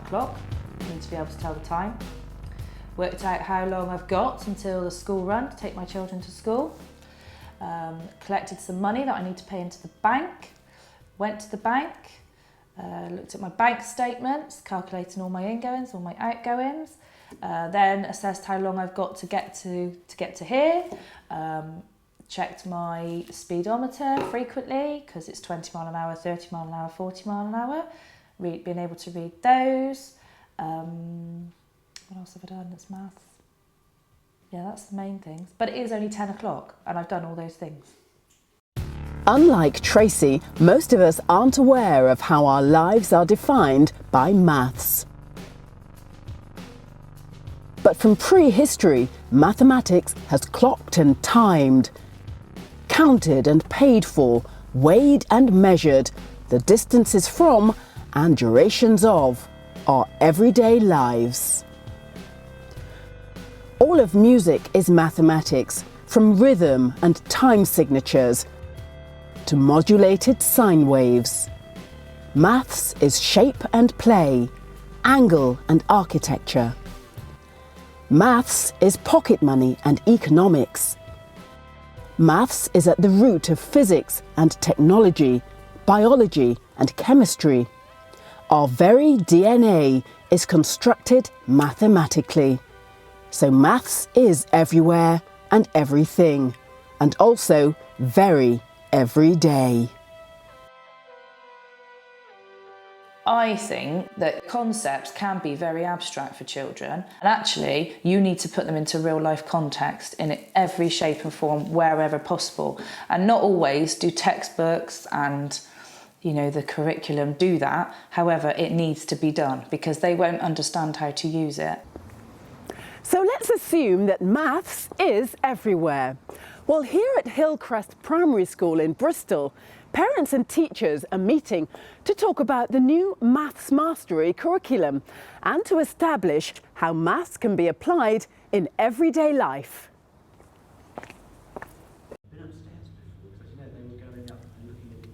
o'clock. I need to be able to tell the time. Worked out how long I've got until the school run to take my children to school. Collected some money that I need to pay into the bank. Went to the bank, looked at my bank statements, calculating all my ingoings, all my outgoings. Then assessed how long I've got to get to here. Checked my speedometer frequently because it's 20 mile an hour, 30 mile an hour, 40 mile an hour. Being able to read those. What else have I done? That's maths. Yeah, that's the main things. But it is only 10 o'clock and I've done all those things. Unlike Tracy, most of us aren't aware of how our lives are defined by maths. But from prehistory, mathematics has clocked and timed, counted and paid for, weighed and measured the distances from and durations of our everyday lives. All of music is mathematics, from rhythm and time signatures to modulated sine waves. Maths is shape and play, angle and architecture. Maths is pocket money and economics. Maths is at the root of physics and technology, biology and chemistry. Our very DNA is constructed mathematically. So maths is everywhere and everything, and also very everyday. I think that concepts can be very abstract for children, and actually you need to put them into real life context in every shape and form wherever possible, and not always do textbooks and the curriculum do that. However, it needs to be done because they won't understand how to use it. So let's assume that maths is everywhere. Well, here at Hillcrest Primary School in Bristol, parents and teachers are meeting to talk about the new Maths Mastery curriculum and to establish how maths can be applied in everyday life.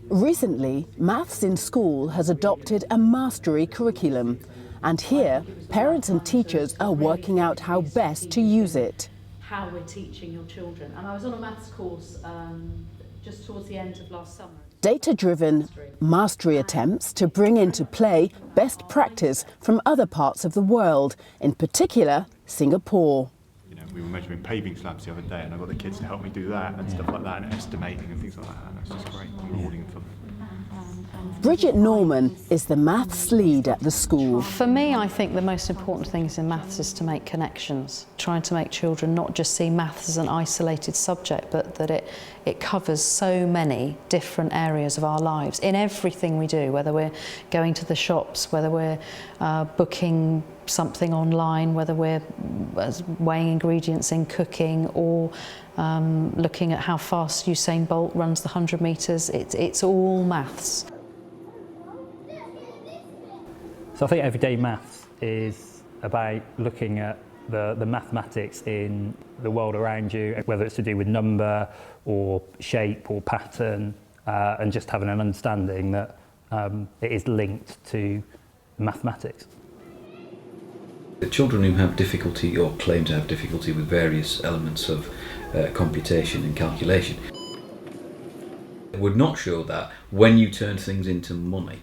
Recently, Maths in School has adopted a mastery curriculum, and here parents and teachers are working out how best to use it. How we're teaching your children. And I was on a maths course just towards the end of last summer. Data-driven mastery attempts to bring into play best practice from other parts of the world, in particular Singapore. We were measuring paving slabs the other day and I got the kids to help me do that and stuff like that, and estimating and things like that, and that's just great and rewarding for them. Bridget Norman is the maths lead at the school. For me, I think the most important things in maths is to make connections, trying to make children not just see maths as an isolated subject, but that it covers so many different areas of our lives in everything we do, whether we're going to the shops, whether we're booking something online, whether we're weighing ingredients in cooking, or looking at how fast Usain Bolt runs the 100 metres. It's all maths. So I think everyday maths is about looking at the mathematics in the world around you, whether it's to do with number or shape or pattern, and just having an understanding that it is linked to mathematics. The children who have difficulty or claim to have difficulty with various elements of computation and calculation would not show that when you turn things into money.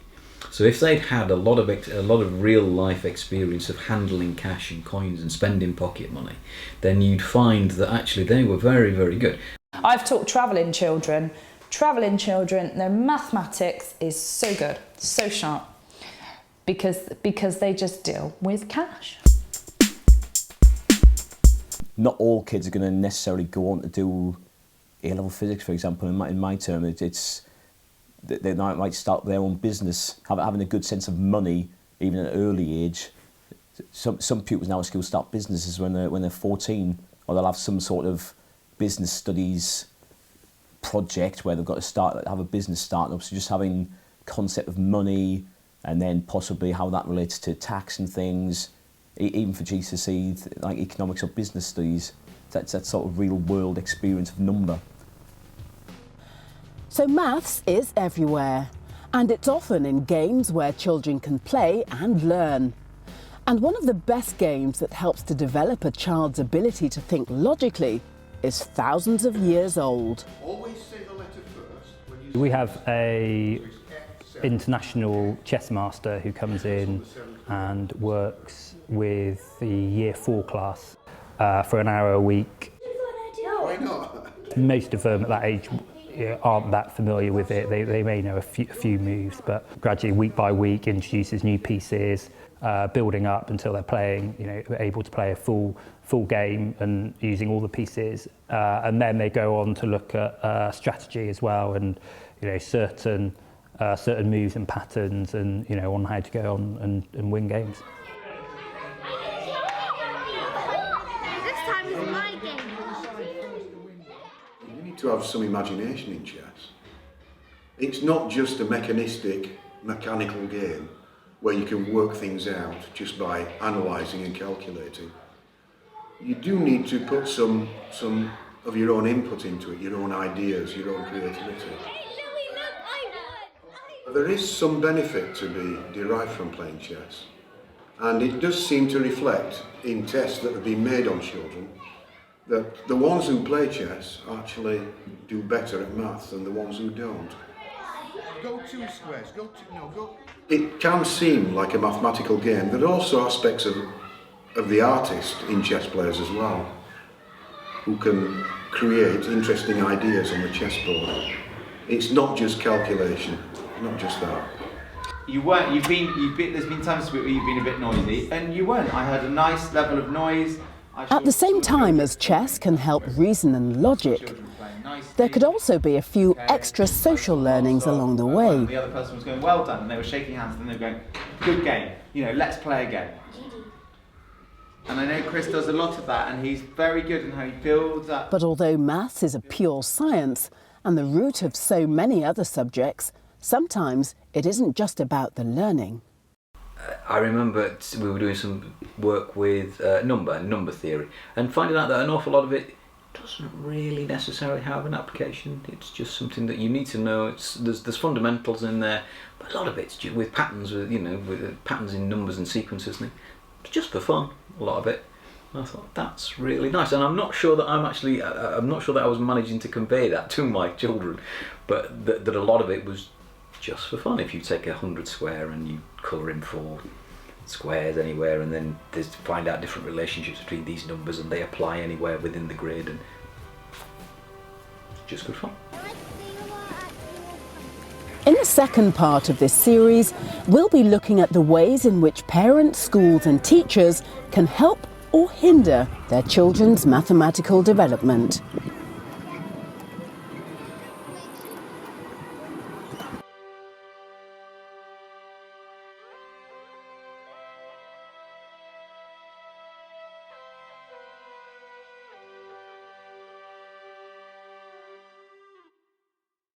So if they'd had a lot of real life experience of handling cash and coins and spending pocket money, then you'd find that actually they were very, very good. I've taught travelling children, their mathematics is so good, so sharp, because they just deal with cash. Not all kids are going to necessarily go on to do A-level physics, for example. In my term, they might start their own business, having a good sense of money even at an early age. Some pupils now at school start businesses when they're 14, or they'll have some sort of business studies project where they've got to have a business startup. So just having concept of money, and then possibly how that relates to tax and things, even for GCSE, like economics or business studies, that's that sort of real world experience of number. So maths is everywhere, and it's often in games where children can play and learn. And one of the best games that helps to develop a child's ability to think logically is thousands of years old. Always say the letter first. When you We have a international chess master who comes in and works with the Year 4 class for an hour a week. Why not? Most of them at that age aren't that familiar with it. They may know a few moves, but gradually, week by week, introduces new pieces, building up until they're playing, able to play a full game and using all the pieces. And then they go on to look at strategy as well, and certain moves and patterns, and on how to go on and win games. This time is my game. You need to have some imagination in chess. It's not just a mechanistic, mechanical game where you can work things out just by analysing and calculating. You do need to put some of your own input into it, your own ideas, your own creativity. There is some benefit to be derived from playing chess, and it does seem to reflect in tests that have been made on children that the ones who play chess actually do better at maths than the ones who don't. Go 2 squares, go. It can seem like a mathematical game. There are also aspects of the artist in chess players as well, who can create interesting ideas on the chessboard. It's not just calculation, not just that. You've been. There's been times where you've been a bit noisy, and you weren't. I heard a nice level of noise. At the same time as chess can help reason and logic, there could also be a few extra social learnings along the way. The other person was going, well done, and they were shaking hands, and they were going, good game, let's play again. And I know Chris does a lot of that, and he's very good in how he builds up. But although maths is a pure science and the root of so many other subjects, sometimes it isn't just about the learning. I remember we were doing some work with number theory, and finding out that an awful lot of it doesn't really necessarily have an application. It's just something that you need to know. There's fundamentals in there, but a lot of it's just with patterns, with patterns in numbers and sequences, and it's just for fun. A lot of it. And I thought that's really nice, and I'm not sure that I'm not sure that I was managing to convey that to my children, but that a lot of it was just for fun. If you take 100 square and you colour in 4 squares anywhere, and then find out different relationships between these numbers, and they apply anywhere within the grid, and it's just good fun. In the second part of this series, we'll be looking at the ways in which parents, schools and teachers can help or hinder their children's mathematical development.